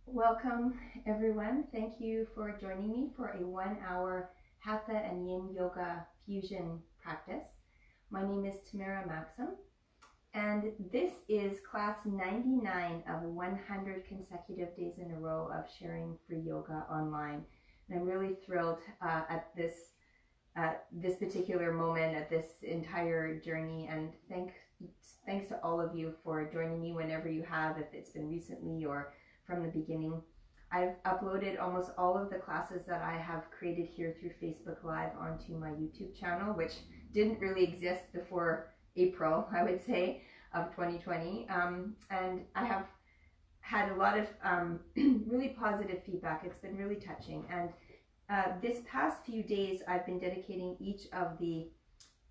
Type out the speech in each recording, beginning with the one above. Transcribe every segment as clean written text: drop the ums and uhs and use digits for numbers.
Welcome, everyone. Thank you for joining me for a 1 hour Hatha Yin Fusion practice. My name is Tamara Maxim, and this is class 99 of 100 consecutive days in a row of sharing free yoga online. And I'm really thrilled at this particular moment, at this entire journey, and thanks to all of you for joining me whenever you have, if it's been recently or from the beginning. I've uploaded almost all of the classes that I have created here through Facebook Live onto my YouTube channel, which didn't really exist before April, I would say, of 2020. And I have had a lot of really positive feedback. It's been really touching. And this past few days, I've been dedicating each of the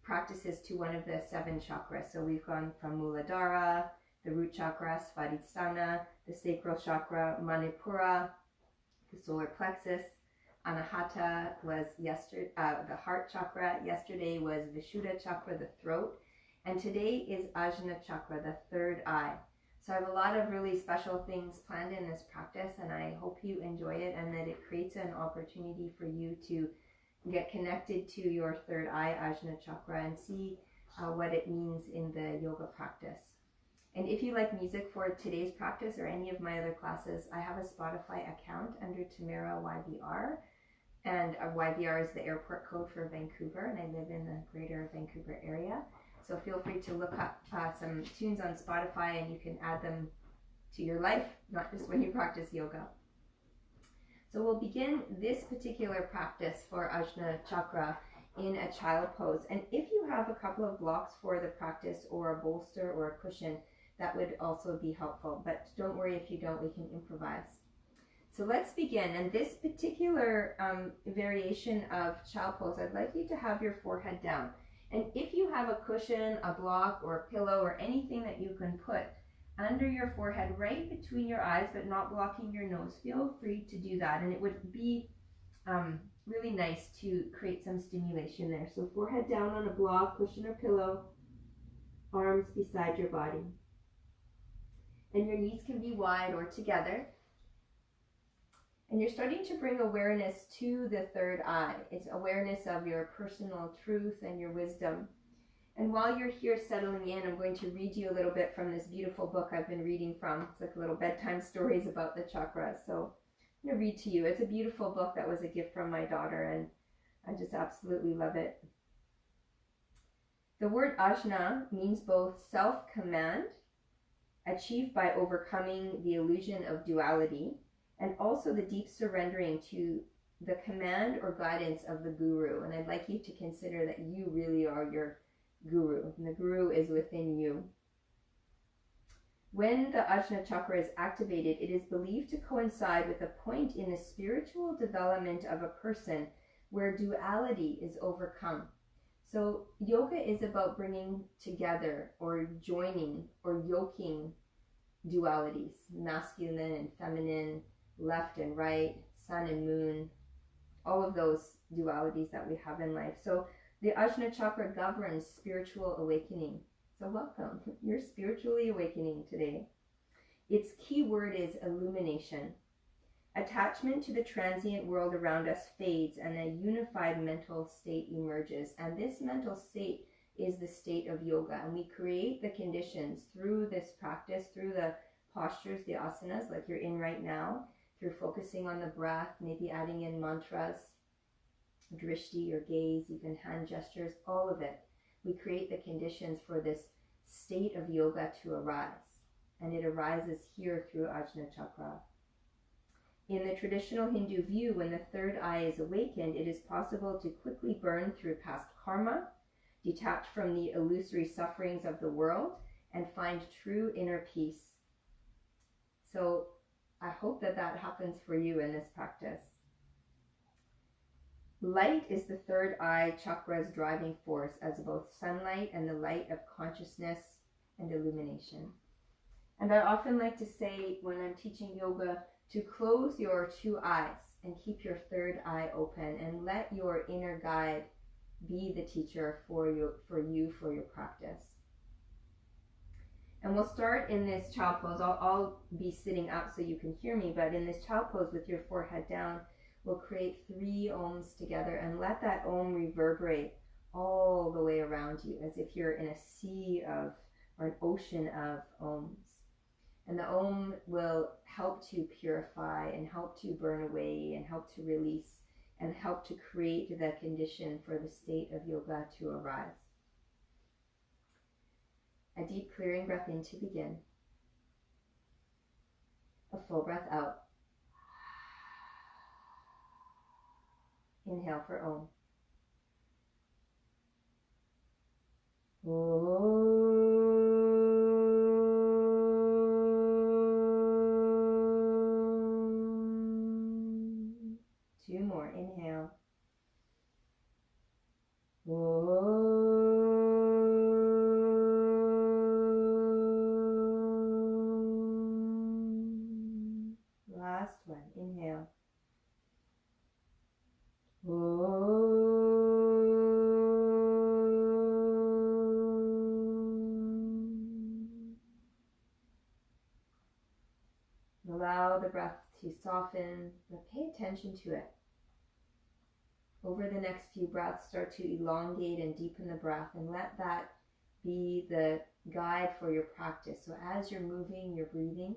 practices to one of the 7 chakras. So we've gone from Muladhara, the root chakra, Svadhisthana, the sacral chakra, Manipura, the solar plexus. Anahata was yesterday, the heart chakra. Yesterday was Vishuddha chakra, the throat. And today is Ajna chakra, the third eye. So I have a lot of really special things planned in this practice, and I hope you enjoy it and that it creates an opportunity for you to get connected to your third eye, Ajna chakra, and see what it means in the yoga practice. And if you like music for today's practice or any of my other classes, I have a Spotify account under Tamara YVR. And YVR is the airport code for Vancouver, and I live in the greater Vancouver area. So feel free to look up some tunes on Spotify, and you can add them to your life, not just when you practice yoga. So we'll begin this particular practice for Ajna chakra in a child pose. And if you have a couple of blocks for the practice, or a bolster or a cushion, that would also be helpful. But don't worry if you don't, we can improvise. So let's begin. And this particular variation of child pose, I'd like you to have your forehead down. And if you have a cushion, a block, or a pillow, or anything that you can put under your forehead, right between your eyes, but not blocking your nose, feel free to do that. And it would be really nice to create some stimulation there. So forehead down on a block, cushion, or pillow, arms beside your body. And your knees can be wide or together. And you're starting to bring awareness to the third eye. It's awareness of your personal truth and your wisdom. And while you're here settling in, I'm going to read you a little bit from this beautiful book I've been reading from. It's like little bedtime stories about the chakras. So I'm going to read to you. It's a beautiful book that was a gift from my daughter, and I just absolutely love it. The word Ajna means both self-command, achieved by overcoming the illusion of duality, and also the deep surrendering to the command or guidance of the guru. And I'd like you to consider that you really are your guru, and the guru is within you. When the Ajna chakra is activated, it is believed to coincide with a point in the spiritual development of a person where duality is overcome. So yoga is about bringing together or joining or yoking dualities, masculine and feminine, left and right, sun and moon, all of those dualities that we have in life. So the Ajna chakra governs spiritual awakening. So welcome, you're spiritually awakening today. Its key word is illumination. Attachment to the transient world around us fades, and a unified mental state emerges. And this mental state is the state of yoga. And we create the conditions through this practice, through the postures, the asanas, like you're in right now, through focusing on the breath, maybe adding in mantras, drishti or gaze, even hand gestures, all of it. We create the conditions for this state of yoga to arise. And it arises here through Ajna chakra. In the traditional Hindu view, when the third eye is awakened, it is possible to quickly burn through past karma, detach from the illusory sufferings of the world, and find true inner peace. So I hope that that happens for you in this practice. Light is the third eye chakra's driving force, as both sunlight and the light of consciousness and illumination. And I often like to say when I'm teaching yoga to close your 2 eyes and keep your third eye open, and let your inner guide be the teacher for your practice. And we'll start in this child pose. I'll be sitting up so you can hear me, but in this child pose with your forehead down, we'll create 3 ohms together and let that ohm reverberate all the way around you as if you're in a sea of, or an ocean of ohms. And the ohm will help to purify and help to burn away and help to release and help to create the condition for the state of yoga to arise. A deep clearing breath in to begin. A full breath out. Inhale for Om. Om. 2 more. Inhale. Om. Last one. Inhale. Allow the breath to soften, but pay attention to it. Over the next few breaths, start to elongate and deepen the breath, and let that be the guide for your practice. So as you're moving, you're breathing,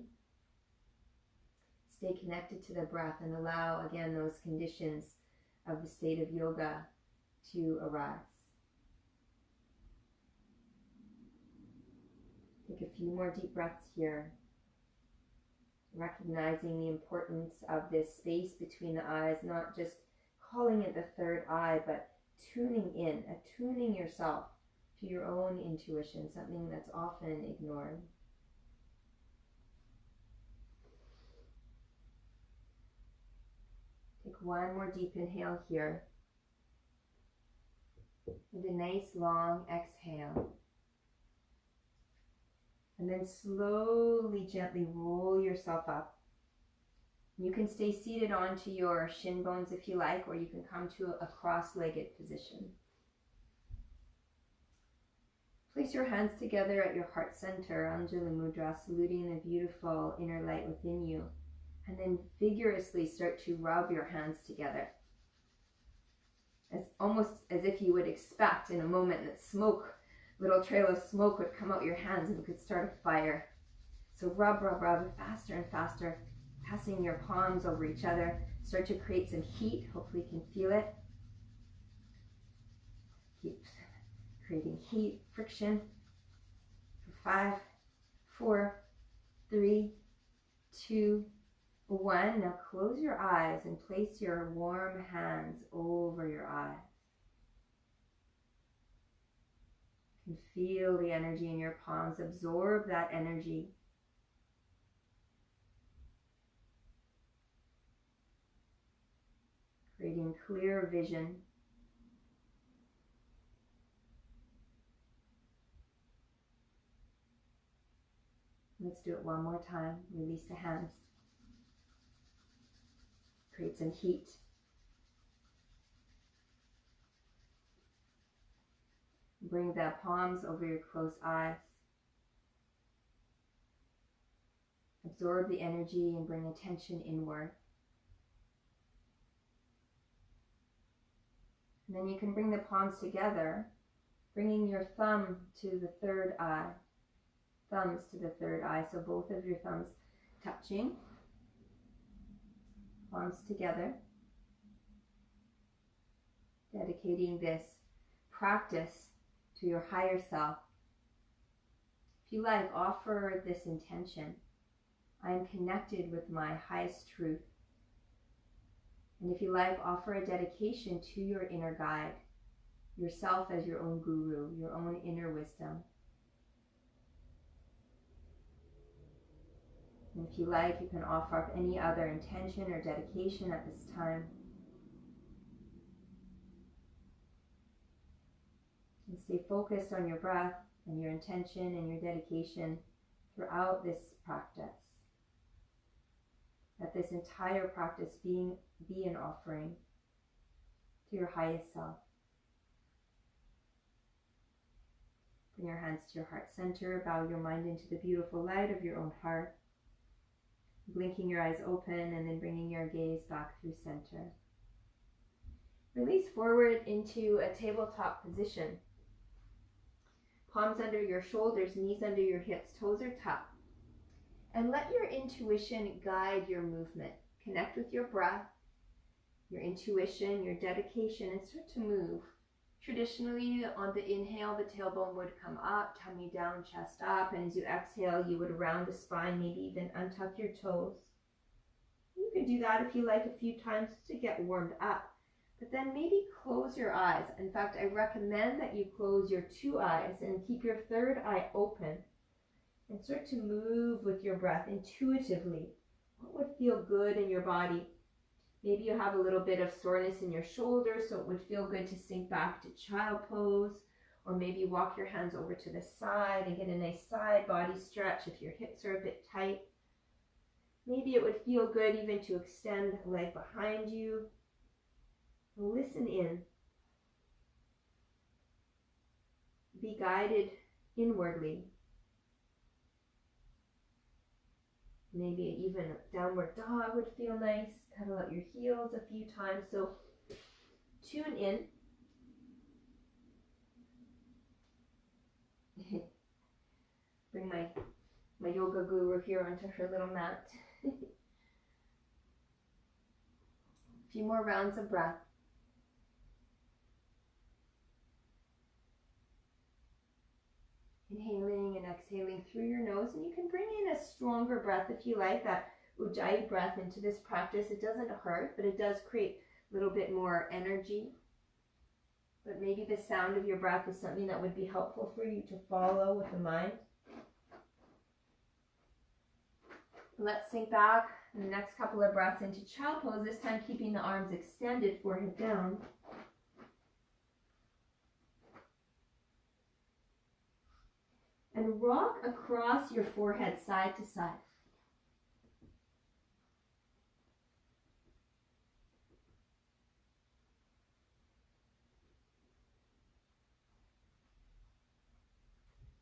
stay connected to the breath and allow, again, those conditions of the state of yoga to arise. Take a few more deep breaths here, recognizing the importance of this space between the eyes, not just calling it the third eye, but tuning in, attuning yourself to your own intuition, something that's often ignored. Take one more deep inhale here, and a nice long exhale. And then slowly, gently roll yourself up. You can stay seated onto your shin bones if you like, or you can come to a cross-legged position. Place your hands together at your heart center, Anjali Mudra, saluting the beautiful inner light within you. And then vigorously start to rub your hands together. Almost as if you would expect in a moment that smoke, little trail of smoke would come out your hands and we could start a fire. So rub, rub, rub, faster and faster, passing your palms over each other. Start to create some heat. Hopefully you can feel it. Keep creating heat, friction. For 5, 4, 3, 2, 1. Now close your eyes and place your warm hands over your eyes. You can feel the energy in your palms. Absorb that energy. Creating clear vision. Let's do it one more time. Release the hands. Create some heat. Bring the palms over your closed eyes. Absorb the energy and bring attention inward. And then you can bring the palms together, bringing your thumb to the third eye. Thumbs to the third eye, so both of your thumbs touching. Palms together. Dedicating this practice to your higher self. If you like, offer this intention. I am connected with my highest truth. And if you like, offer a dedication to your inner guide, yourself as your own guru, your own inner wisdom. And if you like, you can offer up any other intention or dedication at this time. And stay focused on your breath and your intention and your dedication throughout this practice. Let this entire practice be an offering to your highest self. Bring your hands to your heart center. Bow your mind into the beautiful light of your own heart. Blinking your eyes open and then bringing your gaze back through center. Release forward into a tabletop position. Palms under your shoulders, knees under your hips, toes are tucked. And let your intuition guide your movement. Connect with your breath, your intuition, your dedication, and start to move. Traditionally, on the inhale, the tailbone would come up, tummy down, chest up, and as you exhale, you would round the spine, maybe even untuck your toes. You can do that if you like a few times to get warmed up, but then maybe close your eyes. In fact, I recommend that you close your two eyes and keep your third eye open and start to move with your breath intuitively. What would feel good in your body? Maybe you have a little bit of soreness in your shoulders, so it would feel good to sink back to child pose, or maybe walk your hands over to the side and get a nice side body stretch if your hips are a bit tight. Maybe it would feel good even to extend a leg behind you. Listen in. Be guided inwardly. Maybe even a downward dog would feel nice. Pedal out your heels a few times. So tune in. Bring my yoga guru here onto her little mat. A few more rounds of breath. Inhaling and exhaling through your nose, and you can bring in a stronger breath if you like, that Ujjayi breath into this practice. It doesn't hurt, but it does create a little bit more energy. But maybe the sound of your breath is something that would be helpful for you to follow with the mind. Let's sink back in the next couple of breaths into child pose, this time keeping the arms extended, forehead down. And rock across your forehead side to side.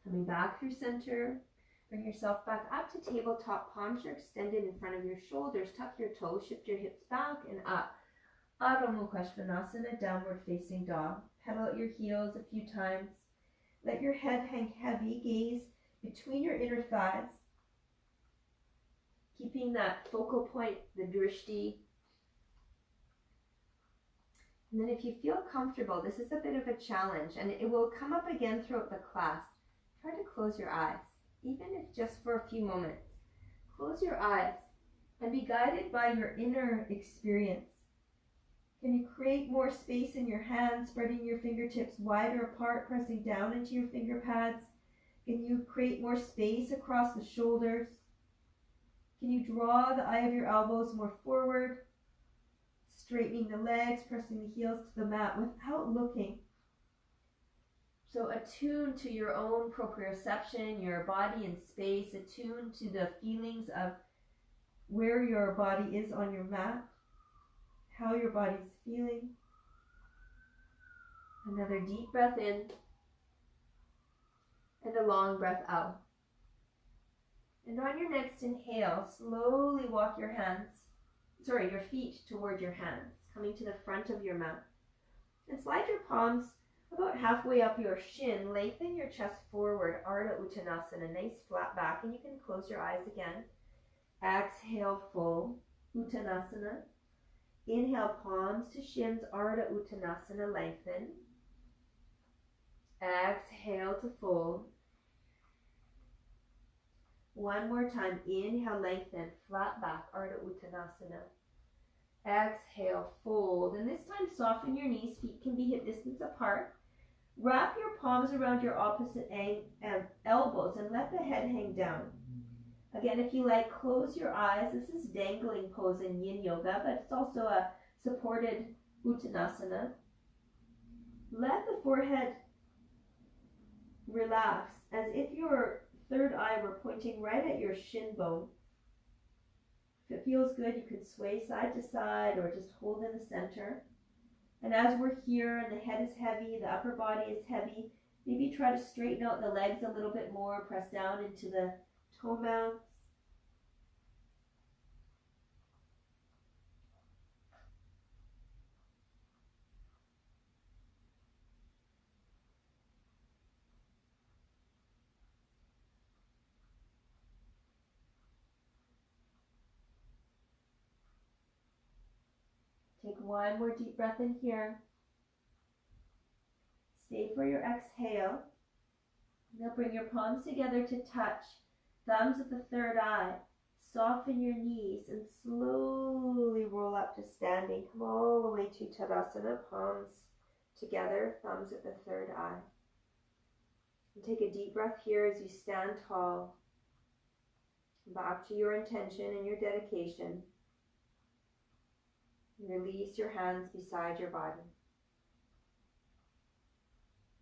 Coming back through center. Bring yourself back up to tabletop. Palms are extended in front of your shoulders. Tuck your toes, shift your hips back and up. Adho Mukha Svanasana, downward facing dog. Pedal out your heels a few times. Let your head hang heavy. Gaze between your inner thighs. Keeping that focal point, the drishti. And then if you feel comfortable, this is a bit of a challenge and it will come up again throughout the class. Try to close your eyes, even if just for a few moments. Close your eyes and be guided by your inner experience. Can you create more space in your hands, spreading your fingertips wider apart, pressing down into your finger pads? Can you create more space across the shoulders? Can you draw the eye of your elbows more forward, straightening the legs, pressing the heels to the mat without looking? So attune to your own proprioception, your body in space, attune to the feelings of where your body is on your mat, how your body's feeling. Another deep breath in and a long breath out. And on your next inhale, slowly walk your feet toward your hands, coming to the front of your mat. And slide your palms about halfway up your shin. Lengthen your chest forward, Ardha Uttanasana, nice flat back, and you can close your eyes again. Exhale, full Uttanasana. Inhale, palms to shins, Ardha Uttanasana, lengthen. Exhale to fold. One more time, inhale, lengthen, flat back, Ardha Uttanasana. Exhale, fold, and this time soften your knees, feet can be hip distance apart. Wrap your palms around your opposite elbows and let the head hang down. Again, if you like, close your eyes. This is dangling pose in Yin Yoga, but it's also a supported Uttanasana. Let the forehead relax as if your third eye were pointing right at your shin bone. If it feels good, you can sway side to side or just hold in the center. And as we're here and the head is heavy, the upper body is heavy, Maybe try to straighten out the legs a little bit more, press down into the toe mounts. Take one more deep breath in here. Stay for your exhale. Now bring your palms together to touch, thumbs at the third eye. Soften your knees and slowly roll up to standing. Come all the way to Tadasana, palms together, thumbs at the third eye. And take a deep breath here as you stand tall. Back to your intention and your dedication. Release your hands beside your body.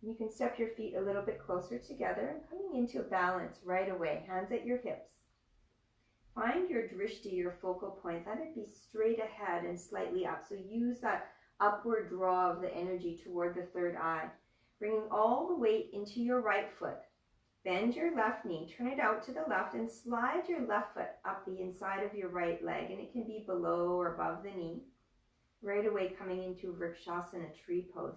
You can step your feet a little bit closer together and coming into a balance right away, hands at your hips. Find your drishti, your focal point. Let it be straight ahead and slightly up. So use that upward draw of the energy toward the third eye, bringing all the weight into your right foot. Bend your left knee, turn it out to the left, and slide your left foot up the inside of your right leg, and it can be below or above the knee. Right away coming into Vrikshasana, tree pose.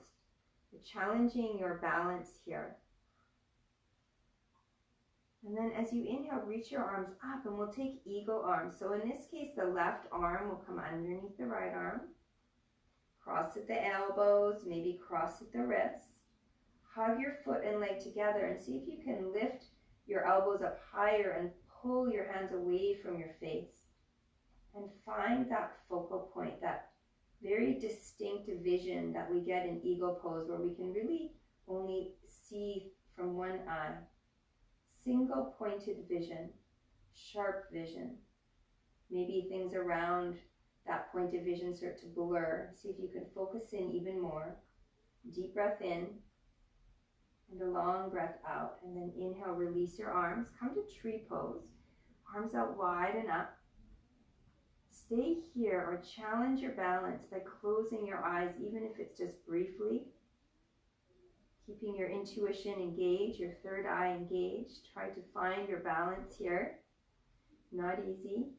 Challenging your balance here. And then as you inhale, reach your arms up, and we'll take eagle arms. So in this case, the left arm will come underneath the right arm. Cross at the elbows, maybe cross at the wrists. Hug your foot and leg together and see if you can lift your elbows up higher and pull your hands away from your face. And find that focal point, that very distinct vision that we get in eagle pose, where we can really only see from one eye. Single pointed vision, sharp vision. Maybe things around that point of vision start to blur. See if you can focus in even more. Deep breath in and a long breath out. And then inhale, release your arms. Come to tree pose. Arms out wide and up. Stay here or challenge your balance by closing your eyes, even if it's just briefly. Keeping your intuition engaged, your third eye engaged. Try to find your balance here. Not easy.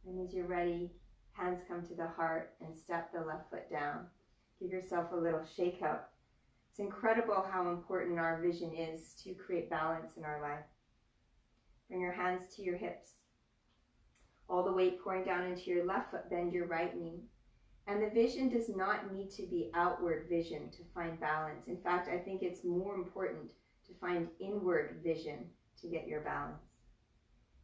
And as you're ready, hands come to the heart and step the left foot down. Give yourself a little shake up. It's incredible how important our vision is to create balance in our life. Bring your hands to your hips. All the weight pouring down into your left foot, bend your right knee. And the vision does not need to be outward vision to find balance. In fact, I think it's more important to find inward vision to get your balance.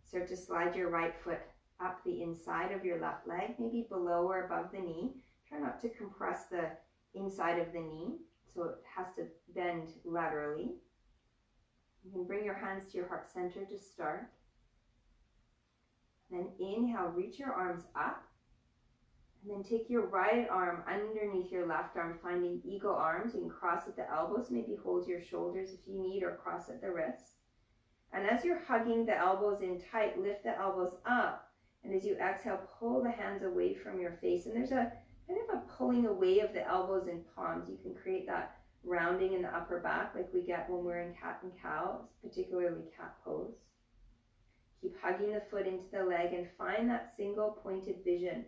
Start to slide your right foot up the inside of your left leg, maybe below or above the knee. Try not to compress the inside of the knee, so it has to bend laterally. You can bring your hands to your heart center to start. Then inhale, reach your arms up. And then take your right arm underneath your left arm, finding eagle arms. You can cross at the elbows, maybe hold your shoulders if you need, or cross at the wrists. And as you're hugging the elbows in tight, lift the elbows up. And as you exhale, pull the hands away from your face. And there's a kind of a pulling away of the elbows and palms. You can create that rounding in the upper back like we get when we're in cat and cow, particularly cat pose. Keep hugging the foot into the leg and find that single pointed vision.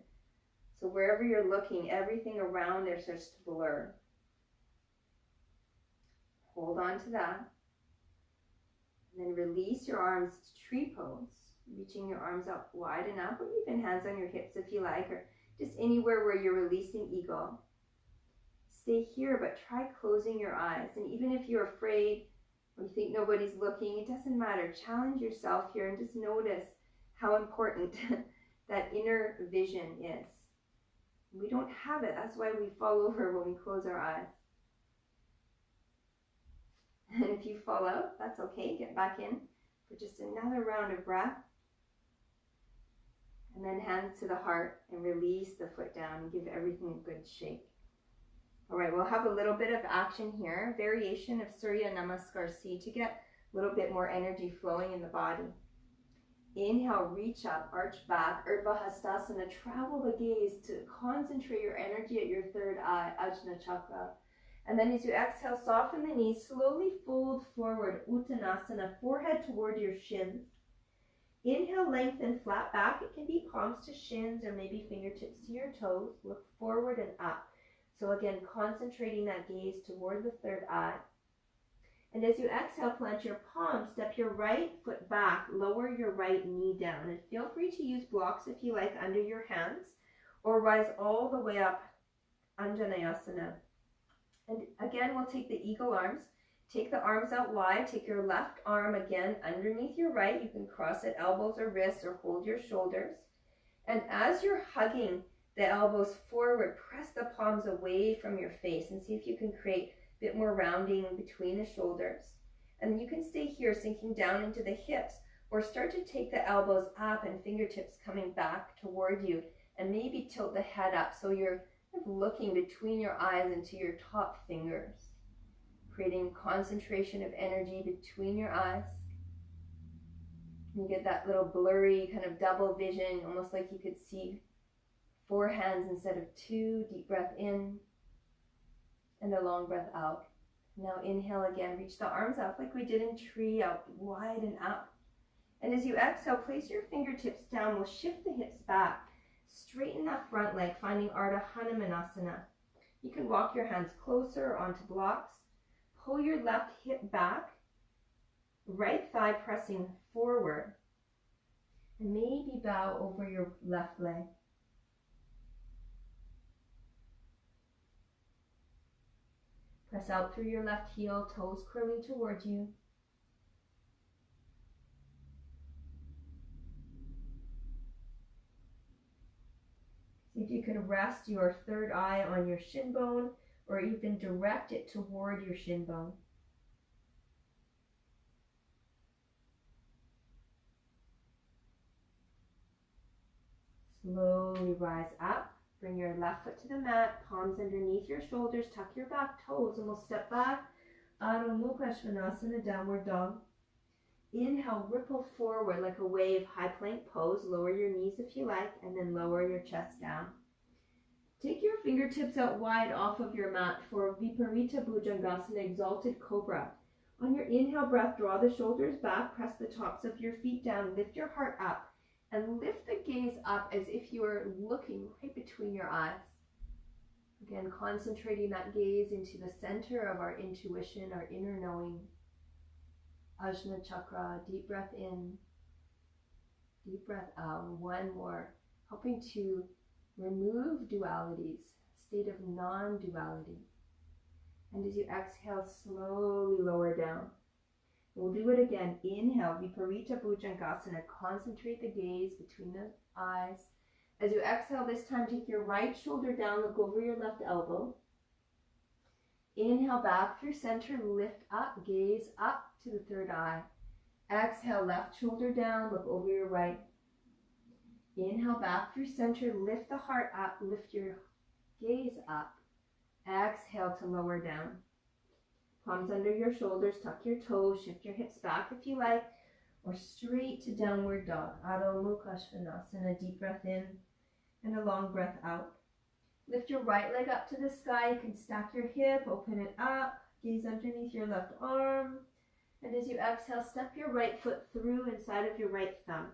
So wherever you're looking, everything around there starts to blur. Hold on to that. And then release your arms to tree pose, reaching your arms up wide enough, or even hands on your hips if you like, or just anywhere where you're releasing eagle. Stay here, but try closing your eyes. And even if you're afraid or you think nobody's looking, it doesn't matter. Challenge yourself here and just notice how important that inner vision is. We don't have it. That's why we fall over when we close our eyes. And if you fall out, that's okay. Get back in for just another round of breath. And then hands to the heart and release the foot down and give everything a good shake. All right, we'll have a little bit of action here. Variation of Surya Namaskar C to get a little bit more energy flowing in the body. Inhale, reach up, arch back, Urdhva Hastasana. Travel the gaze to concentrate your energy at your third eye, Ajna Chakra. And then as you exhale, soften the knees, slowly fold forward, Uttanasana, forehead toward your shins. Inhale, lengthen, flat back. It can be palms to shins or maybe fingertips to your toes. Look forward and up. So again, concentrating that gaze toward the third eye. And as you exhale, plant your palms, step your right foot back, lower your right knee down. And feel free to use blocks if you like under your hands, or rise all the way up, Anjaneyasana. And again, we'll take the eagle arms. Take the arms out wide. Take your left arm again underneath your right. You can cross at elbows or wrists or hold your shoulders. And as you're hugging the elbows forward, press the palms away from your face and see if you can create a bit more rounding between the shoulders. And you can stay here, sinking down into the hips, or start to take the elbows up and fingertips coming back toward you, and maybe tilt the head up so you're looking between your eyes into your top fingers, creating concentration of energy between your eyes. You get that little blurry kind of double vision, almost like you could see 4 hands instead of 2. Deep breath in and a long breath out. Now inhale again, reach the arms up like we did in tree, out wide and up. And as you exhale, place your fingertips down. We'll shift the hips back. Straighten that front leg, finding Ardha Hanumanasana. You can walk your hands closer onto blocks. Pull your left hip back, right thigh pressing forward. And maybe bow over your left leg. Press out through your left heel, toes curling towards you. See if you can rest your third eye on your shin bone, or even direct it toward your shin bone. Slowly rise up. Bring your left foot to the mat, palms underneath your shoulders, tuck your back toes, and we'll step back. Adho Mukha Svanasana, downward dog. Inhale, ripple forward like a wave, high plank pose. Lower your knees if you like, and then lower your chest down. Take your fingertips out wide off of your mat for Viparita Bhujangasana, exalted cobra. On your inhale breath, draw the shoulders back, press the tops of your feet down, lift your heart up, and lift the gaze up as if you are looking right between your eyes. Again, concentrating that gaze into the center of our intuition, our inner knowing. Ajna Chakra, deep breath in, deep breath out. One more, helping to remove dualities, state of non-duality. And as you exhale, slowly lower down. We'll do it again. Inhale, Viparita Bhujangasana. Concentrate the gaze between the eyes. As you exhale, this time take your right shoulder down, look over your left elbow. Inhale, back through center, lift up, gaze up to the third eye. Exhale, left shoulder down, look over your right. Inhale, back through center, lift the heart up, lift your gaze up. Exhale to lower down. Palms under your shoulders, tuck your toes, shift your hips back if you like, or straight to downward dog. Adho Mukha Svanasana, deep breath in and a long breath out. Lift your right leg up to the sky. You can stack your hip, open it up, gaze underneath your left arm. And as you exhale, step your right foot through inside of your right thumb.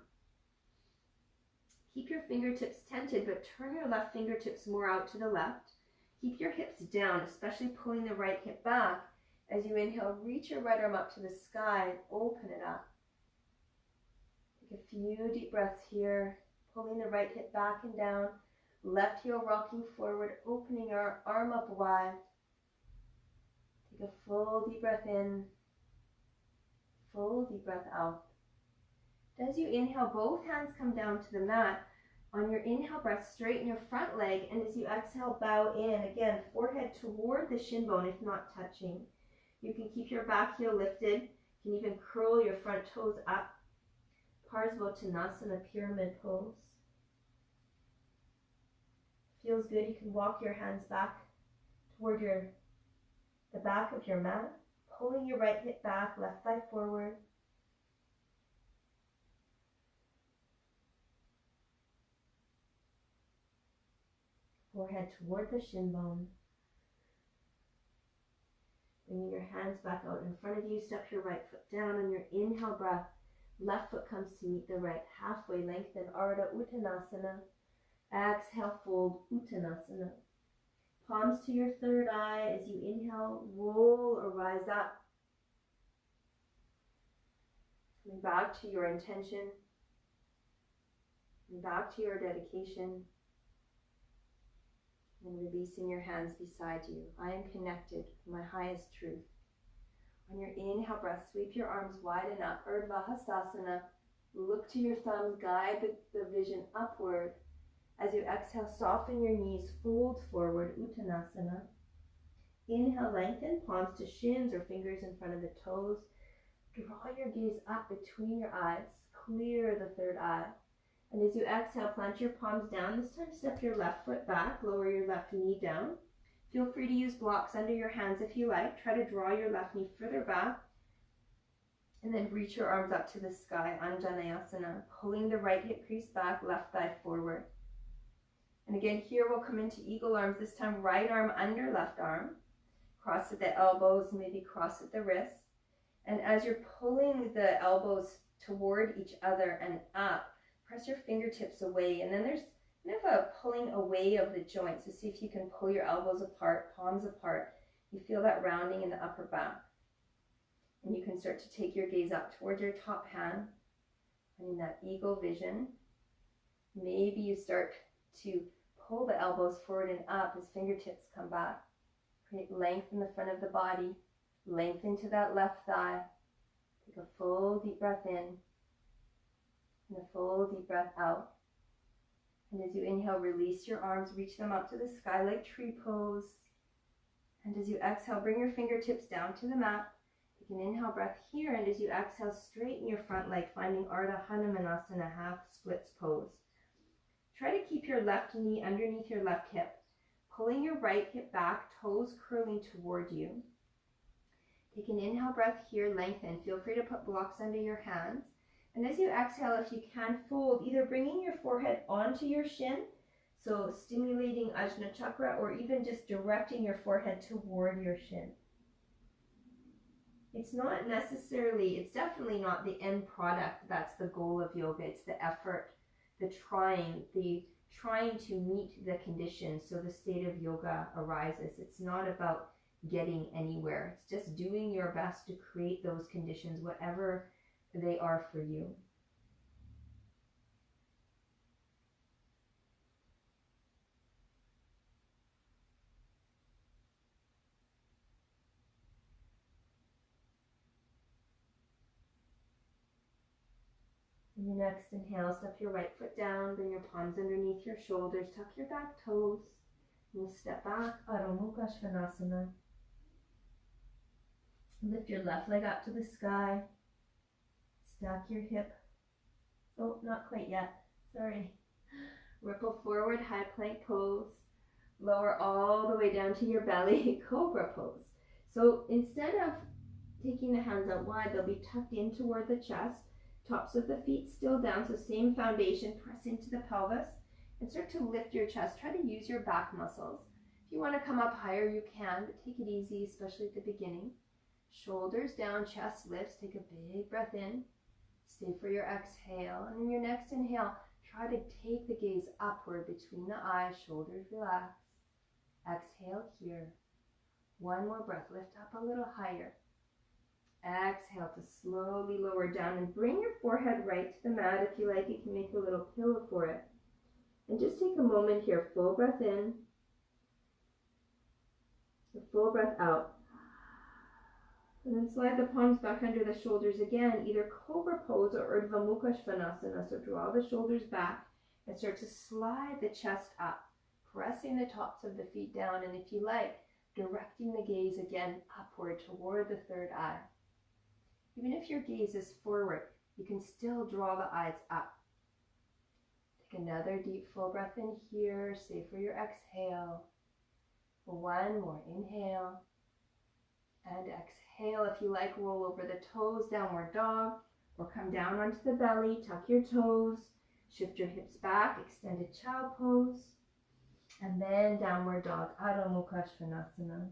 Keep your fingertips tented, but turn your left fingertips more out to the left. Keep your hips down, especially pulling the right hip back. As you inhale, reach your right arm up to the sky and open it up. Take a few deep breaths here, pulling the right hip back and down. Left heel rocking forward, opening our arm up wide. Take a full deep breath in, full deep breath out. As you inhale, both hands come down to the mat. On your inhale breath, straighten your front leg, and as you exhale, bow in. Again, forehead toward the shin bone if not touching. You can keep your back heel lifted. You can even curl your front toes up. Parsvottanasana, pyramid pose. Feels good. You can walk your hands back toward the back of your mat, pulling your right hip back, left thigh forward. Forehead toward the shin bone. Bringing your hands back out in front of you. Step your right foot down. On your inhale breath, left foot comes to meet the right. Halfway lengthen, Ardha Uttanasana. Exhale, fold, Uttanasana. Palms to your third eye as you inhale, roll or rise up. Coming back to your intention. Coming back to your dedication. And releasing your hands beside you. I am connected with my highest truth. On your inhale breath, sweep your arms widen up, Urdhva Hastasana. Look to your thumbs, guide the vision upward. As you exhale, soften your knees, fold forward, Uttanasana. Inhale, lengthen, palms to shins or fingers in front of the toes. Draw your gaze up between your eyes, clear the third eye. And as you exhale, plant your palms down. This time, step your left foot back, lower your left knee down. Feel free to use blocks under your hands if you like. Try to draw your left knee further back. And then reach your arms up to the sky, Anjaneyasana. Pulling the right hip crease back, left thigh forward. And again, here we'll come into eagle arms. This time, right arm under left arm. Cross at the elbows, maybe cross at the wrists. And as you're pulling the elbows toward each other and up, press your fingertips away, and then there's kind of a pulling away of the joints. So see if you can pull your elbows apart, palms apart. You feel that rounding in the upper back. And you can start to take your gaze up towards your top hand. And in that eagle vision, maybe you start to pull the elbows forward and up as fingertips come back. Create length in the front of the body. Lengthen to that left thigh. Take a full deep breath in. And a full deep breath out. And as you inhale, release your arms, reach them up to the sky like tree pose. And as you exhale, bring your fingertips down to the mat. Take an inhale breath here, and as you exhale, straighten your front leg, finding Ardha Hanumanasana, half splits pose. Try to keep your left knee underneath your left hip, pulling your right hip back, toes curling toward you. Take an inhale breath here, lengthen. Feel free to put blocks under your hands. And as you exhale, if you can, fold, either bringing your forehead onto your shin, so stimulating Ajna Chakra, or even just directing your forehead toward your shin. It's not necessarily, it's definitely not the end product that's the goal of yoga. It's the effort, the trying to meet the conditions so the state of yoga arises. It's not about getting anywhere. It's just doing your best to create those conditions, whatever they are for you. And your next inhale, step your right foot down, bring your palms underneath your shoulders, tuck your back toes. We'll step back, Adho Mukha Svanasana. Lift your left leg up to the sky. Stack your hip. Oh, not quite yet. Sorry. Ripple forward, high plank pose. Lower all the way down to your belly, cobra pose. So instead of taking the hands out wide, they'll be tucked in toward the chest. Tops of the feet still down, so same foundation. Press into the pelvis and start to lift your chest. Try to use your back muscles. If you want to come up higher, you can, but take it easy, especially at the beginning. Shoulders down, chest lifts. Take a big breath in. Stay for your exhale. And in your next inhale, try to take the gaze upward between the eyes, shoulders relax. Exhale here. One more breath. Lift up a little higher. Exhale to slowly lower down and bring your forehead right to the mat. If you like, you can make a little pillow for it. And just take a moment here. Full breath in. A full breath out. And then slide the palms back under the shoulders again, either cobra pose or Urdhva Mukha Svanasana. So draw the shoulders back and start to slide the chest up, pressing the tops of the feet down. And if you like, directing the gaze again upward toward the third eye. Even if your gaze is forward, you can still draw the eyes up. Take another deep full breath in here. Stay for your exhale. One more. Inhale. And exhale. If you like, roll over the toes, downward dog, or come down onto the belly, tuck your toes, shift your hips back, extended child pose, and then downward dog, Adho Mukha Svanasana.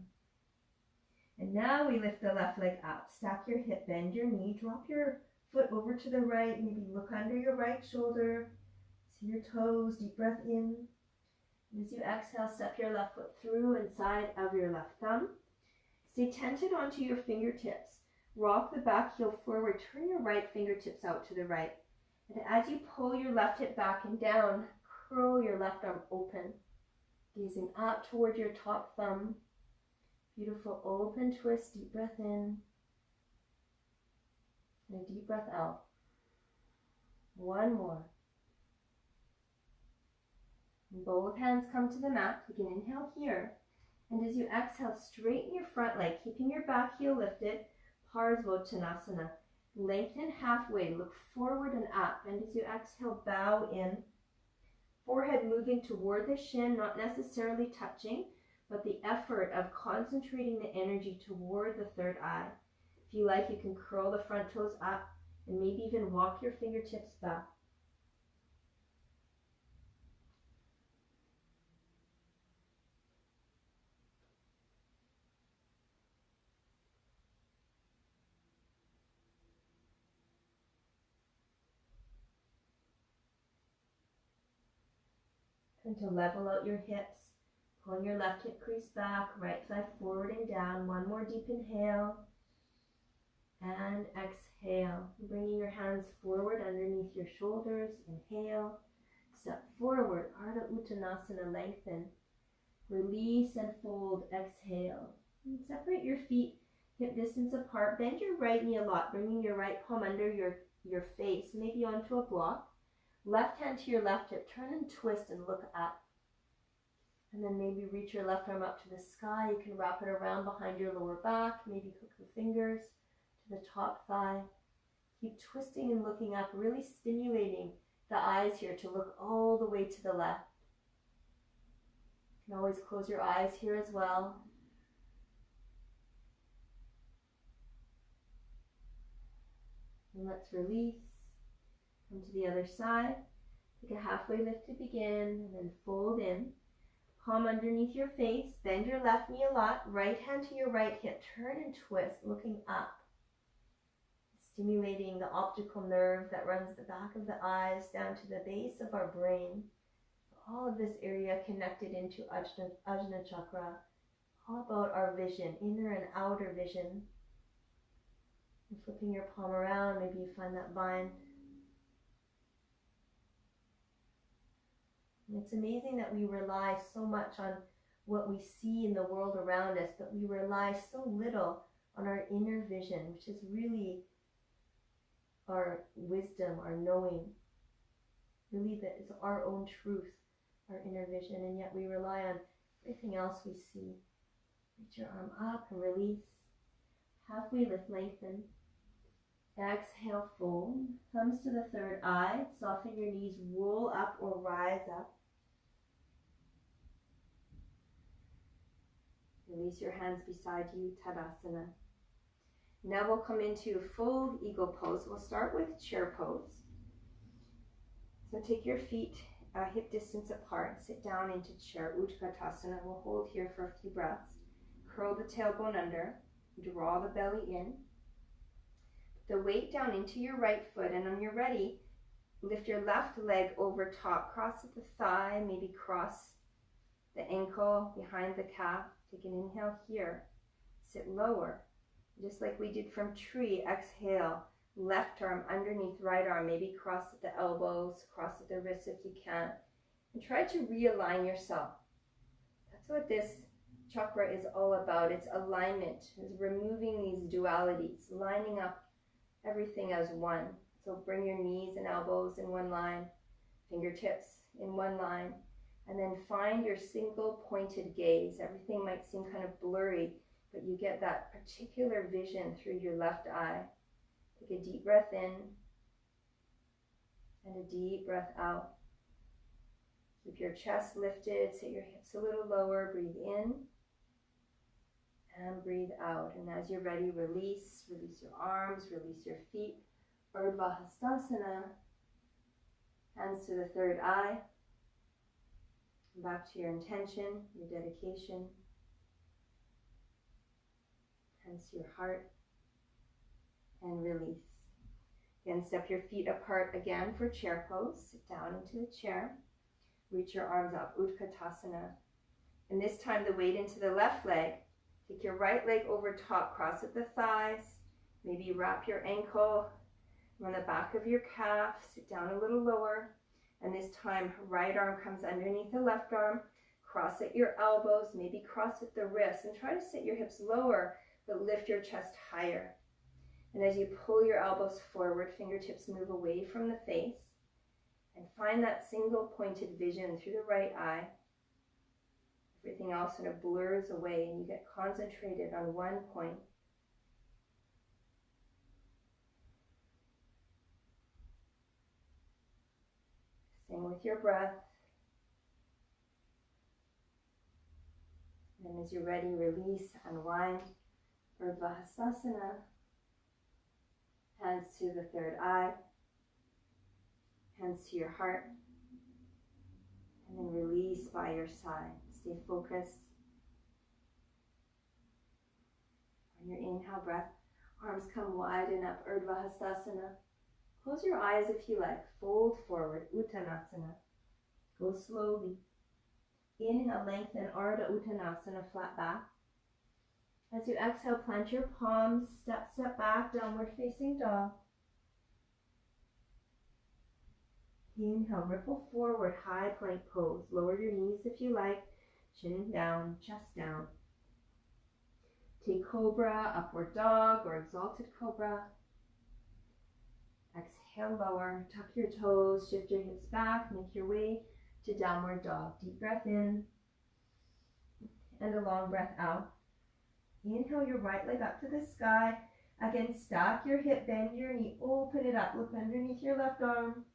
And now we lift the left leg up. Stack your hip, bend your knee, drop your foot over to the right. Maybe look under your right shoulder. See your toes, deep breath in. And as you exhale, step your left foot through inside of your left thumb. Stay tented onto your fingertips. Rock the back heel forward. Turn your right fingertips out to the right. And as you pull your left hip back and down, curl your left arm open, gazing up toward your top thumb. Beautiful open twist, deep breath in, and a deep breath out. One more. And both hands come to the mat. You can inhale here. And as you exhale, straighten your front leg, keeping your back heel lifted, Parsvottanasana. Lengthen halfway, look forward and up. And as you exhale, bow in. Forehead moving toward the shin, not necessarily touching, but the effort of concentrating the energy toward the third eye. If you like, you can curl the front toes up and maybe even walk your fingertips back. And to level out your hips, pulling your left hip crease back, right thigh forward and down. One more deep inhale. And exhale. Bringing your hands forward underneath your shoulders. Inhale. Step forward. Ardha Uttanasana. Lengthen. Release and fold. Exhale. And separate your feet hip distance apart. Bend your right knee a lot. Bringing your right palm under your face. Maybe onto a block. Left hand to your left hip. Turn and twist and look up. And then maybe reach your left arm up to the sky. You can wrap it around behind your lower back. Maybe hook the fingers to the top thigh. Keep twisting and looking up, really stimulating the eyes here to look all the way to the left. You can always close your eyes here as well. And let's release. Come to the other side. Take a halfway lift to begin, and then fold in. Palm underneath your face. Bend your left knee a lot. Right hand to your right hip. Turn and twist, looking up. Stimulating the optical nerve that runs the back of the eyes down to the base of our brain. All of this area connected into Ajna Chakra. All about our vision, inner and outer vision. And flipping your palm around, maybe you find that bind. And it's amazing that we rely so much on what we see in the world around us, but we rely so little on our inner vision, which is really our wisdom, our knowing. Really, that is our own truth, our inner vision, and yet we rely on everything else we see. Reach your arm up and release. Halfway lift, lengthen. Exhale, fold. Thumbs to the third eye. Soften your knees, roll up or rise up. Release your hands beside you, Tadasana. Now we'll come into full eagle pose. We'll start with chair pose. So take your feet hip distance apart. Sit down into chair, Utkatasana. We'll hold here for a few breaths. Curl the tailbone under. Draw the belly in. The weight down into your right foot, and when you're ready, lift your left leg over top. Cross at the thigh, maybe cross the ankle behind the calf. Take an inhale here. Sit lower. Just like we did from tree, exhale. Left arm underneath right arm. Maybe cross at the elbows, cross at the wrists if you can. And try to realign yourself. That's what this chakra is all about. It's alignment. It's removing these dualities, lining up everything as one. So bring your knees and elbows in one line, fingertips in one line, and then find your single pointed gaze. Everything might seem kind of blurry, but you get that particular vision through your left eye. Take a deep breath in and a deep breath out. Keep your chest lifted, sit your hips a little lower, breathe in and breathe out. And as you're ready, release your arms, release your feet. Urdhva Hastasana, hands to the third eye. Back to your intention, your dedication. hands to your heart, and release. Again, step your feet apart again for chair pose. Sit down into a chair. Reach your arms up, Utkatasana. And this time the weight into the left leg. Take your right leg over top, cross at the thighs. Maybe wrap your ankle on the back of your calf. Sit down a little lower. And this time, right arm comes underneath the left arm. Cross at your elbows, maybe cross at the wrists. And try to sit your hips lower, but lift your chest higher. And as you pull your elbows forward, fingertips move away from the face. And find that single pointed vision through the right eye. Everything else sort of blurs away and you get concentrated on one point. Staying with your breath. And as you're ready, release, unwind. Urdhva Hastasana. Hands to the third eye. Hands to your heart. And then release by your side. Stay focused on your inhale breath. Arms come wide and up, Urdhva Hastasana. Close your eyes if you like. Fold forward, Uttanasana. Go slowly. Inhale, lengthen, Ardha Uttanasana, flat back. As you exhale, plant your palms, step back, downward facing dog. Inhale, ripple forward, high plank pose. Lower your knees if you like. Chin down, chest down. Take Cobra, Upward Dog, or Exalted Cobra. Exhale, lower. Tuck your toes, shift your hips back, make your way to Downward Dog. Deep breath in, and a long breath out. Inhale your right leg up to the sky. Again, stack your hip, bend your knee, open it up, look underneath your left arm.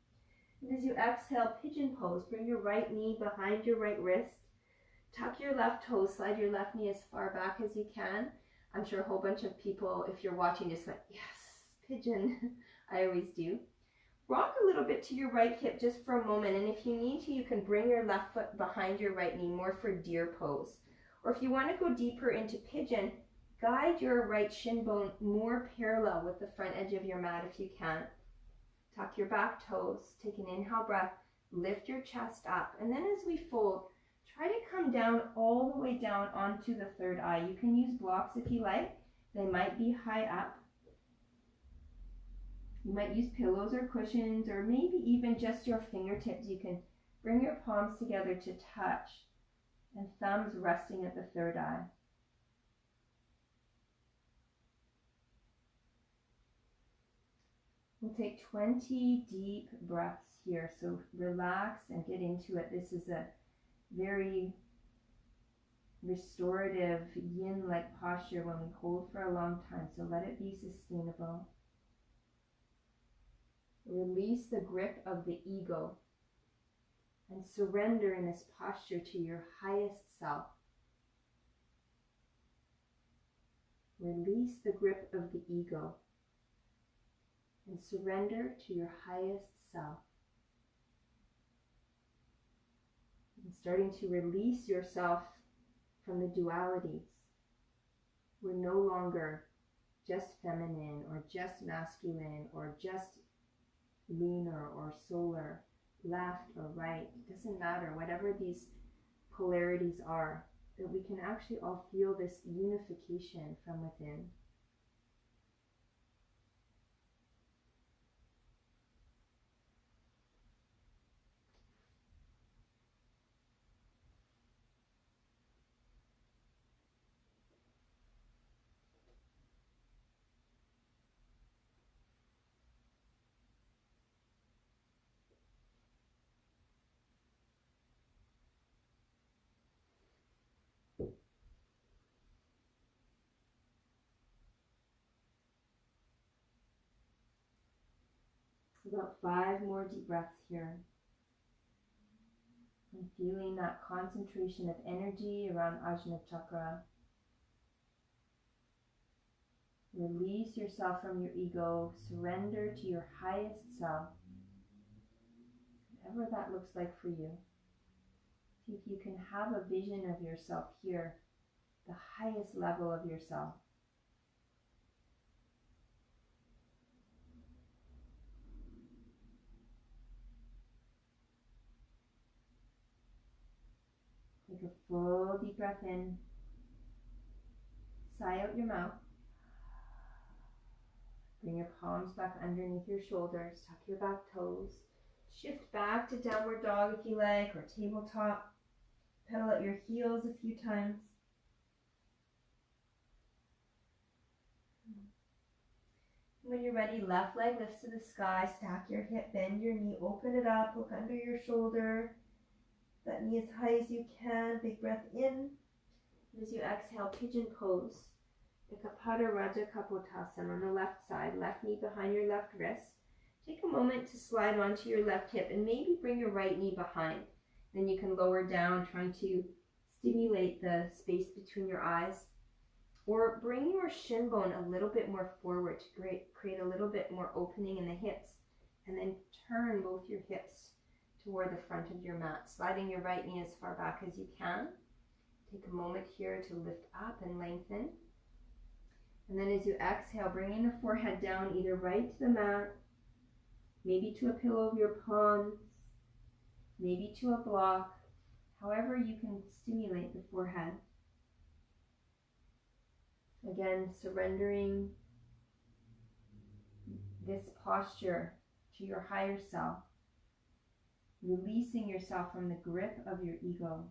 And as you exhale, pigeon pose. Bring your right knee behind your right wrist. Tuck your left toe, slide your left knee as far back as you can. I'm sure a whole bunch of people, if you're watching, just went, yes, pigeon. I always do. Rock a little bit to your right hip just for a moment. And if you need to, you can bring your left foot behind your right knee, more for deer pose. Or if you want to go deeper into pigeon, guide your right shin bone more parallel with the front edge of your mat if you can. Tuck your back toes, take an inhale breath, lift your chest up, and then as we fold, try to come down all the way down onto the third eye. You can use blocks if you like. They might be high up. You might use pillows or cushions, or maybe even just your fingertips. You can bring your palms together to touch, and thumbs resting at the third eye. We'll take 20 deep breaths here, so relax and get into it. This is a very restorative yin-like posture when we hold for a long time, so let it be sustainable. Release the grip of the ego and surrender in this posture to your highest self. Release the grip of the ego and surrender to your highest self. And starting to release yourself from the dualities. We're no longer just feminine or just masculine or just lunar or solar, left or right. It doesn't matter, whatever these polarities are, that we can actually all feel this unification from within. About 5 more deep breaths here. And feeling that concentration of energy around Ajna Chakra. Release yourself from your ego. Surrender to your highest self. Whatever that looks like for you. See if you can have a vision of yourself here, the highest level of yourself. Take a full deep breath in. Sigh out your mouth. Bring your palms back underneath your shoulders. Tuck your back toes. Shift back to downward dog if you like, or tabletop. Pedal out your heels a few times. When you're ready, left leg lifts to the sky. Stack your hip, bend your knee, open it up, look under your shoulder. That knee as high as you can. Big breath in. And as you exhale, pigeon pose. Ekapada Raja Kapotasana on the left side, left knee behind your left wrist. Take a moment to slide onto your left hip and maybe bring your right knee behind. Then you can lower down, trying to stimulate the space between your eyes. Or bring your shin bone a little bit more forward to create a little bit more opening in the hips. And then turn both your hips toward the front of your mat, sliding your right knee as far back as you can. Take a moment here to lift up and lengthen. And then as you exhale, bringing the forehead down, either right to the mat, maybe to a pillow of your palms, maybe to a block, however you can stimulate the forehead. Again, surrendering this posture to your higher self, releasing yourself from the grip of your ego.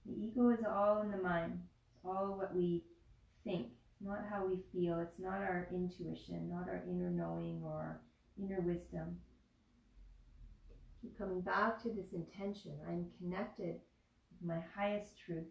The ego is all in the mind. It's all what we think. It's not how we feel. It's not our intuition, not our inner knowing or inner wisdom. Keep coming back to this intention. I'm connected with my highest truth.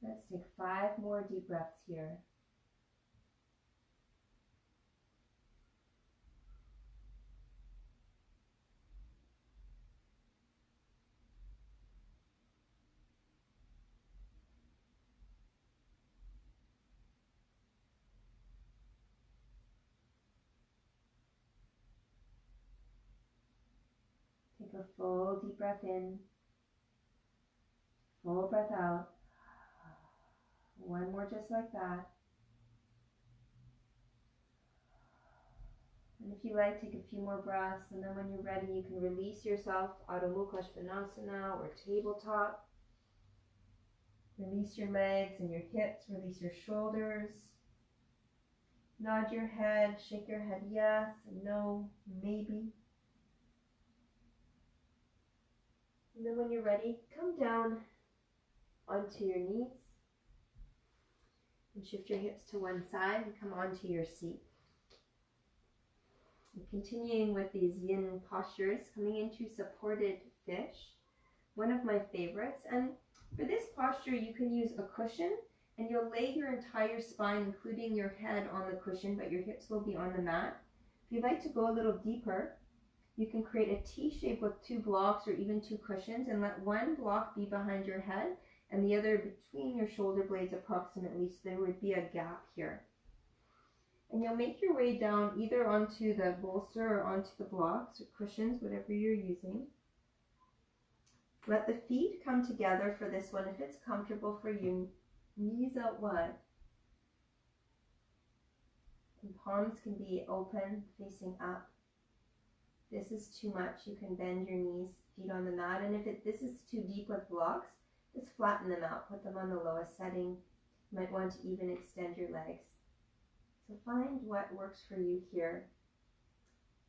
Let's take 5 more deep breaths here. Take a full deep breath in, full breath out. One more just like that. And if you like, take a few more breaths, and then when you're ready, you can release yourself, Adho Mukha Svanasana or tabletop. Release your legs and your hips, release your shoulders. Nod your head, shake your head yes and no, maybe. And then when you're ready, come down onto your knees and shift your hips to one side and come onto your seat. And continuing with these yin postures, coming into supported fish, one of my favorites. And for this posture, you can use a cushion, and you'll lay your entire spine, including your head, on the cushion, but your hips will be on the mat. If you'd like to go a little deeper, you can create a T shape with 2 blocks or even 2 cushions, and let one block be behind your head and the other between your shoulder blades approximately, so there would be a gap here. And you'll make your way down either onto the bolster or onto the blocks or cushions, whatever you're using. Let the feet come together for this one if it's comfortable for you. Knees out wide. And palms can be open, facing up. If this is too much, you can bend your knees, feet on the mat. And if this is too deep with blocks, just flatten them out, put them on the lowest setting. You might want to even extend your legs. So find what works for you here.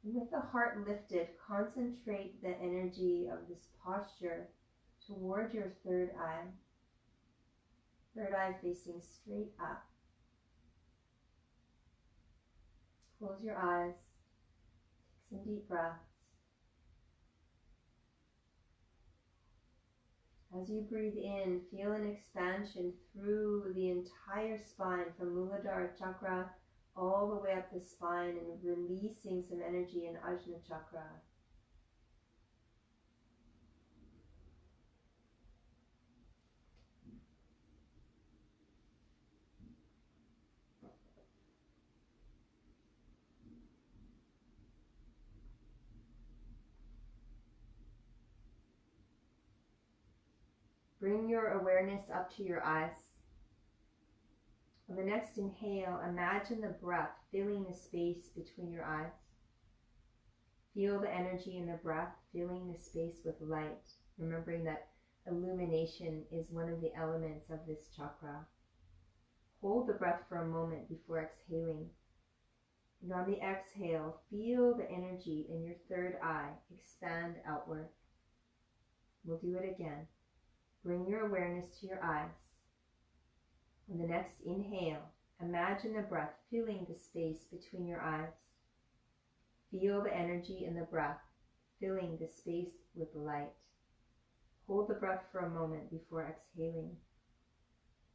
And with the heart lifted, concentrate the energy of this posture toward your third eye. Third eye facing straight up. Close your eyes. Take some deep breaths. As you breathe in, feel an expansion through the entire spine from Muladhara Chakra all the way up the spine and releasing some energy in Ajna Chakra. Bring your awareness up to your eyes. On the next inhale, imagine the breath filling the space between your eyes. Feel the energy in the breath filling the space with light, remembering that illumination is one of the elements of this chakra. Hold the breath for a moment before exhaling. And on the exhale, feel the energy in your third eye expand outward. We'll do it again. Bring your awareness to your eyes. On the next inhale, imagine the breath filling the space between your eyes. Feel the energy in the breath filling the space with light. Hold the breath for a moment before exhaling.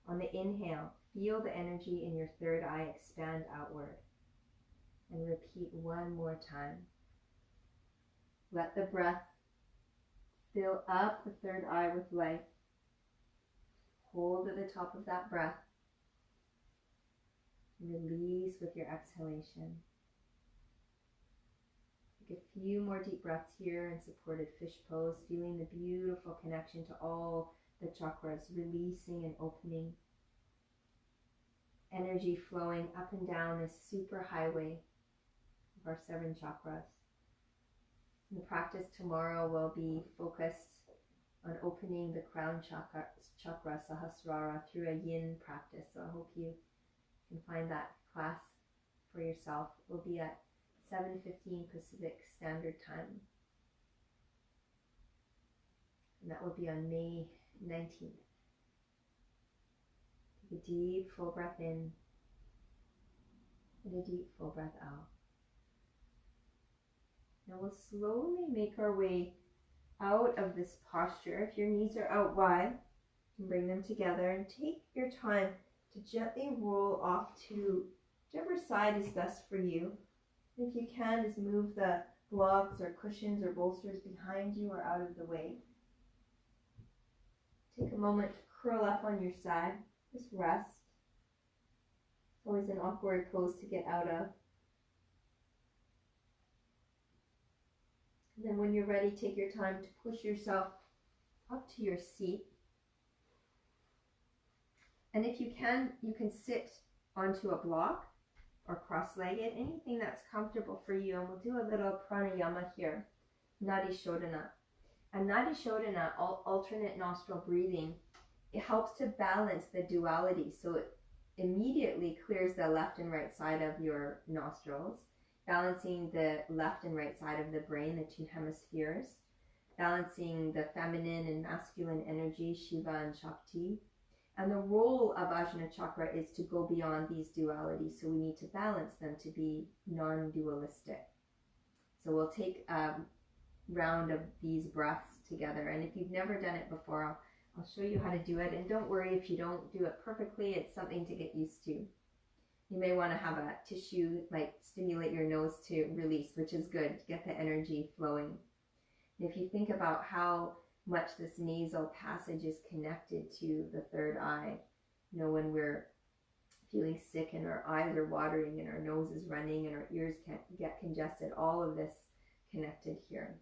On the inhale, feel the energy in your third eye expand outward. And repeat one more time. Let the breath fill up the third eye with light. Hold at the top of that breath. Release with your exhalation. Take a few more deep breaths here in supported fish pose, feeling the beautiful connection to all the chakras, releasing and opening. Energy flowing up and down this super highway of our 7 chakras. And the practice tomorrow will be focused on opening the crown chakra, Sahasrara, through a yin practice. So I hope you can find that class for yourself. It will be at 7:15 Pacific Standard Time. And that will be on May 19th. Take a deep full breath in and a deep full breath out. Now we'll slowly make our way out of this posture. If your knees are out wide, you can bring them together and take your time to gently roll off to whichever side is best for you. If you can, just move the blocks or cushions or bolsters behind you or out of the way. Take a moment to curl up on your side. Just rest. It's always an awkward pose to get out of. And then when you're ready, take your time to push yourself up to your seat. And if you can sit onto a block or cross-legged, anything that's comfortable for you. And we'll do a little pranayama here, Nadi Shodhana. And Nadi Shodhana, alternate nostril breathing, it helps to balance the duality. So it immediately clears the left and right side of your nostrils, balancing the left and right side of the brain, the 2 hemispheres, balancing the feminine and masculine energy, Shiva and Shakti. And the role of Ajna Chakra is to go beyond these dualities, so we need to balance them to be non-dualistic. So we'll take a round of these breaths together, and if you've never done it before, I'll show you how to do it. And don't worry if you don't do it perfectly, it's something to get used to. You may want to have a tissue that might stimulate your nose to release, which is good, to get the energy flowing. And if you think about how much this nasal passage is connected to the third eye, you know, when we're feeling sick and our eyes are watering and our nose is running and our ears can't get congested, all of this connected here.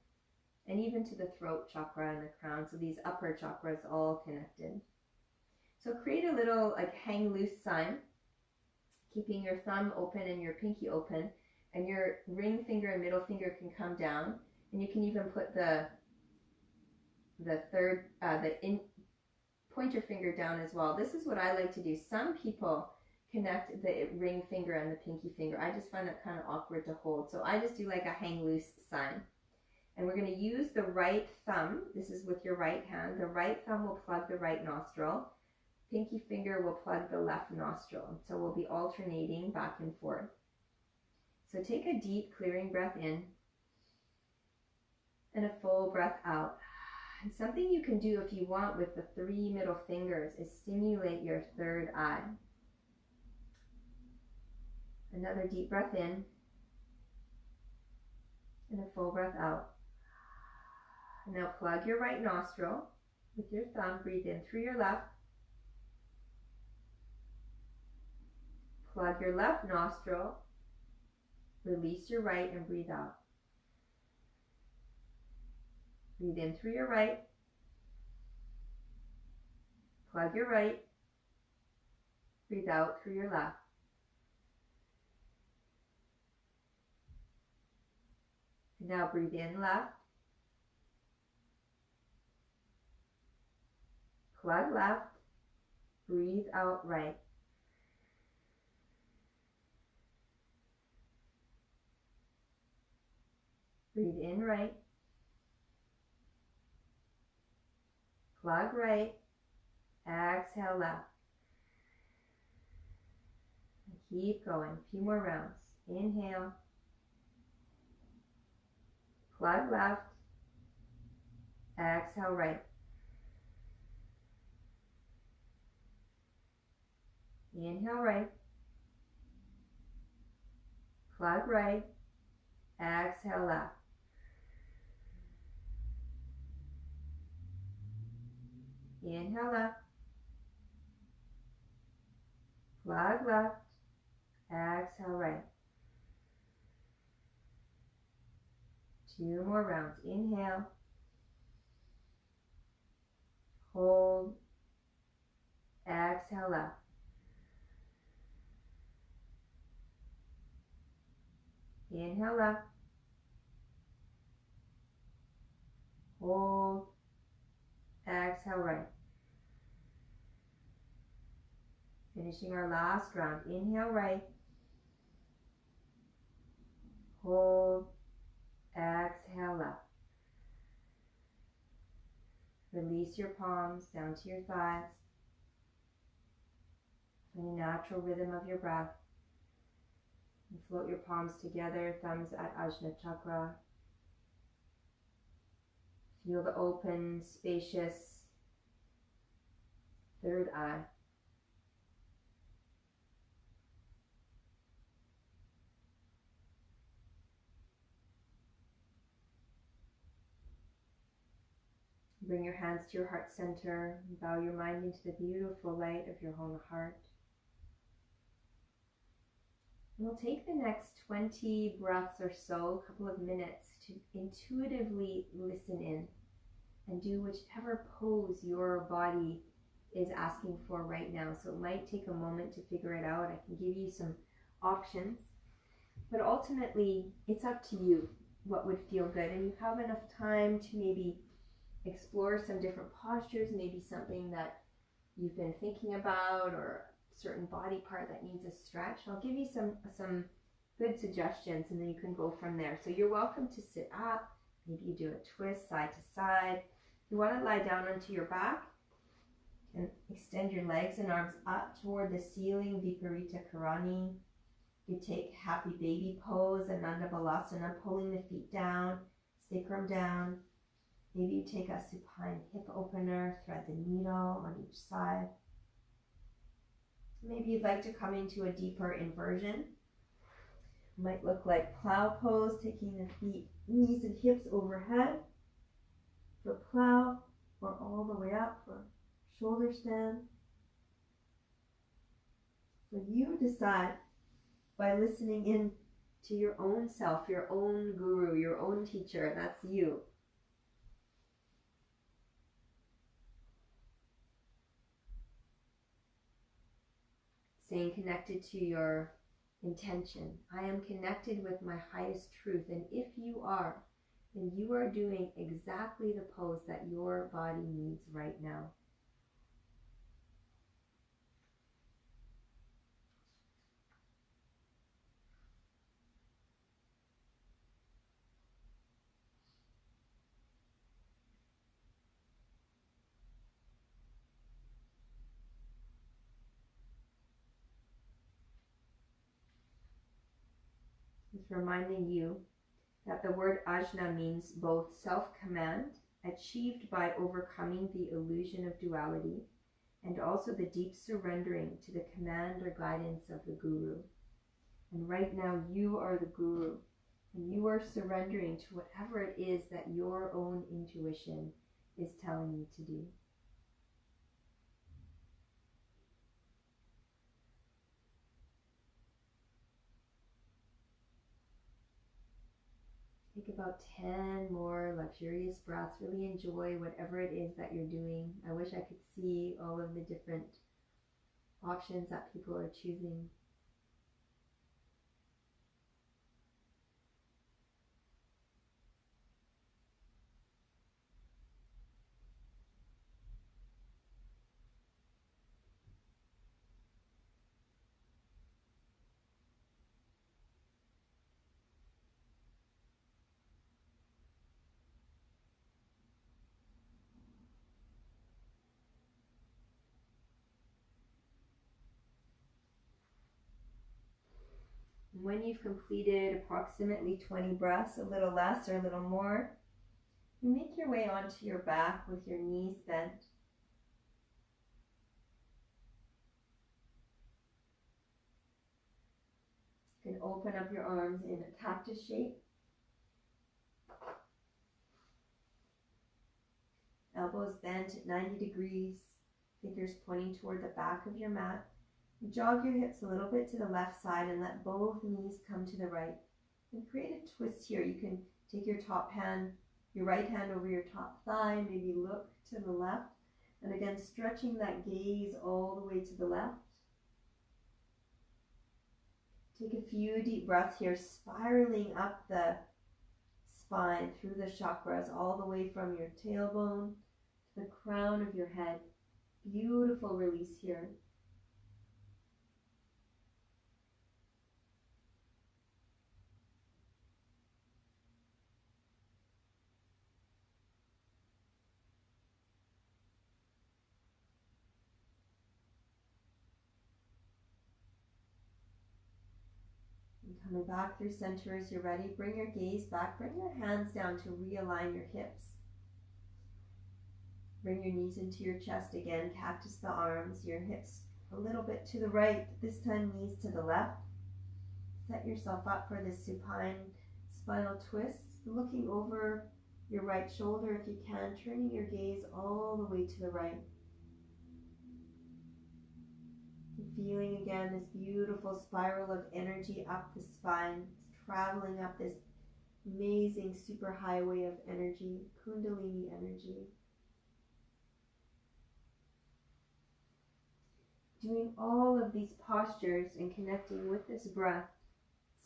And even to the throat chakra and the crown, so these upper chakras all connected. So create a little like hang loose sign, keeping your thumb open and your pinky open, and your ring finger and middle finger can come down, and you can even put the pointer finger down as well. This is what I like to do. Some people connect the ring finger and the pinky finger. I just find that kind of awkward to hold, so I just do like a hang loose sign. And we're going to use the right thumb. This is with your right hand. The right thumb will plug the right nostril. Pinky finger will plug the left nostril. So we'll be alternating back and forth. So take a deep clearing breath in and a full breath out. And something you can do if you want with the 3 middle fingers is stimulate your third eye. Another deep breath in and a full breath out. Now plug your right nostril with your thumb. Breathe in through your left. Plug your left nostril. Release your right and breathe out. Breathe in through your right. Plug your right. Breathe out through your left. And now breathe in left. Plug left. Breathe out right. Breathe in right. Plug right. Exhale left. And keep going. A few more rounds. Inhale. Plug left. Exhale right. Inhale right. Plug right. Exhale left. Inhale left. Plug left. Exhale right. 2 more rounds. Inhale. Hold. Exhale left. Inhale left. Hold. Exhale right. Finishing our last round. Inhale right. Hold. Exhale left. Release your palms down to your thighs. Find a natural rhythm of your breath. And float your palms together, thumbs at Ajna Chakra. Feel the open, spacious third eye. Bring your hands to your heart center and bow your mind into the beautiful light of your own heart. We'll take the next 20 breaths or so, a couple of minutes, to intuitively listen in and do whichever pose your body is asking for right now. So it might take a moment to figure it out. I can give you some options, but ultimately it's up to you what would feel good. And you have enough time to maybe explore some different postures, maybe something that you've been thinking about or a certain body part that needs a stretch. I'll give you some good suggestions and then you can go from there. So you're welcome to sit up. Maybe you do a twist side to side. You want to lie down onto your back and extend your legs and arms up toward the ceiling, Viparita Karani. You take happy baby pose, Ananda Balasana, pulling the feet down, sacrum down. Maybe you take a supine hip opener, thread the needle on each side. Maybe you'd like to come into a deeper inversion. Might look like plow pose, taking the feet, knees and hips overhead for plow, or all the way up for shoulder stand. So you decide by listening in to your own self, your own guru, your own teacher. That's you. Staying connected to your intention. I am connected with my highest truth. And if you are, then you are doing exactly the pose that your body needs right now. It's reminding you that the word Ajna means both self-command achieved by overcoming the illusion of duality and also the deep surrendering to the command or guidance of the Guru. And right now you are the Guru, and you are surrendering to whatever it is that your own intuition is telling you to do. Take about 10 more luxurious breaths. Really enjoy whatever it is that you're doing. I wish I could see all of the different options that people are choosing. When you've completed approximately 20 breaths, a little less or a little more, you make your way onto your back with your knees bent. You can open up your arms in a cactus shape. Elbows bent at 90 degrees, fingers pointing toward the back of your mat. You jog your hips a little bit to the left side and let both knees come to the right. And create a twist here. You can take your right hand over your top thigh, maybe look to the left. And again, stretching that gaze all the way to the left. Take a few deep breaths here, spiraling up the spine through the chakras, all the way from your tailbone to the crown of your head. Beautiful release here. Coming back through center as you're ready, bring your gaze back, bring your hands down to realign your hips. Bring your knees into your chest again, cactus the arms, your hips a little bit to the right, this time knees to the left. Set yourself up for this supine spinal twist, looking over your right shoulder if you can, turning your gaze all the way to the right. Feeling again this beautiful spiral of energy up the spine, traveling up this amazing superhighway of energy, Kundalini energy. Doing all of these postures and connecting with this breath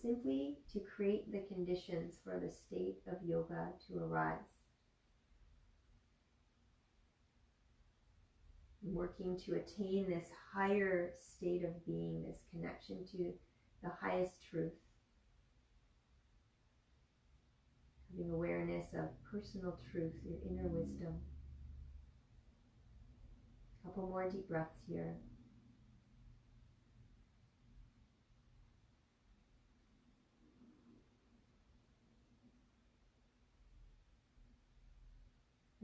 simply to create the conditions for the state of yoga to arise. Working to attain this higher state of being, this connection to the highest truth. Having awareness of personal truth, your inner wisdom. A couple more deep breaths here.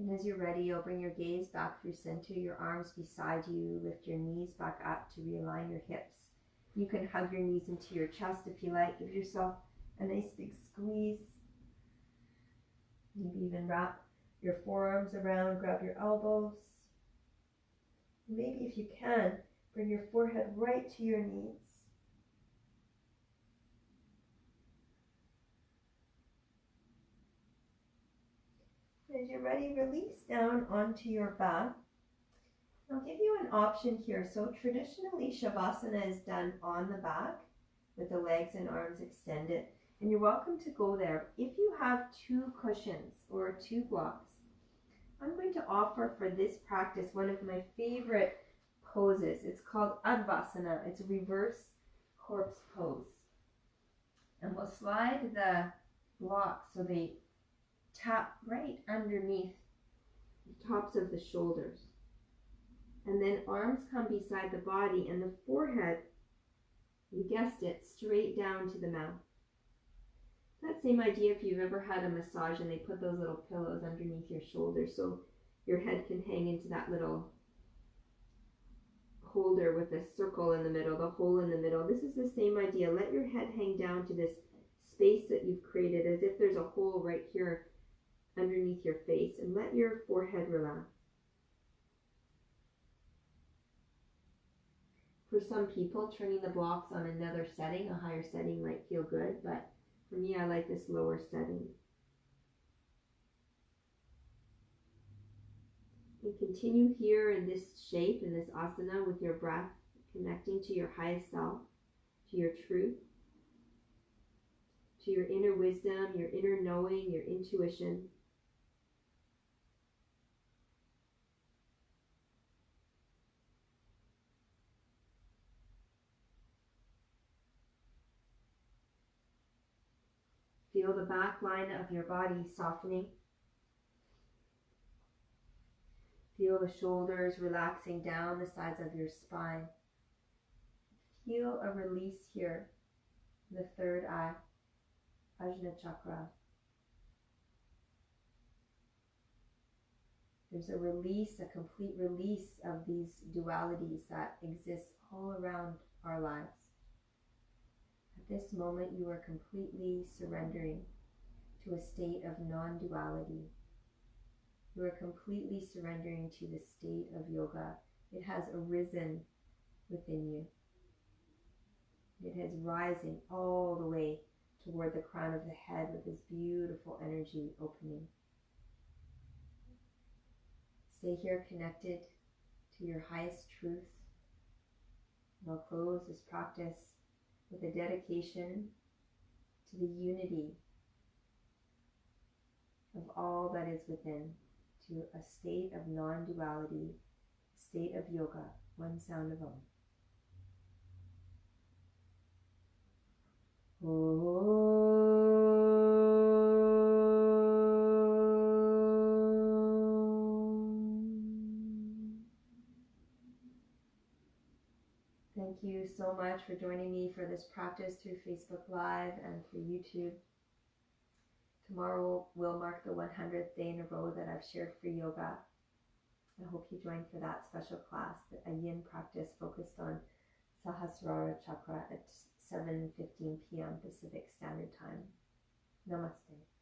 And as you're ready, you'll bring your gaze back through center, your arms beside you, lift your knees back up to realign your hips. You can hug your knees into your chest if you like. Give yourself a nice big squeeze. Maybe even wrap your forearms around, grab your elbows. Maybe if you can, bring your forehead right to your knees. As you're ready, release down onto your back. I'll give you an option here. So traditionally, Shavasana is done on the back with the legs and arms extended. And you're welcome to go there. If you have 2 cushions or 2 blocks, I'm going to offer for this practice one of my favorite poses. It's called Advasana. It's a reverse corpse pose. And we'll slide the blocks so they tap right underneath the tops of the shoulders. And then arms come beside the body and the forehead, you guessed it, straight down to the mouth. That same idea if you've ever had a massage and they put those little pillows underneath your shoulders so your head can hang into that little holder with a circle in the middle, the hole in the middle. This is the same idea. Let your head hang down to this space that you've created as if there's a hole right here underneath your face, and let your forehead relax. For some people, turning the blocks on another setting, a higher setting, might feel good, but for me, I like this lower setting. And continue here in this shape, in this asana, with your breath, connecting to your highest self, to your truth, to your inner wisdom, your inner knowing, your intuition. Feel the back line of your body softening. Feel the shoulders relaxing down the sides of your spine. Feel a release here, the third eye, Ajna Chakra. There's a release, a complete release of these dualities that exist all around our lives. At this moment, you are completely surrendering to a state of non-duality. You are completely surrendering to the state of yoga. It has arisen within you. It is rising all the way toward the crown of the head with this beautiful energy opening. Stay here connected to your highest truth. And I'll close this practice with a dedication to the unity of all that is within, to a state of non-duality, a state of yoga, one sound of Om. Thank you so much for joining me for this practice through Facebook Live and through YouTube. Tomorrow will mark the 100th day in a row that I've shared free yoga. I hope you join for that special class, a yin practice focused on Sahasrara Chakra at 7:15 p.m. Pacific Standard Time. Namaste.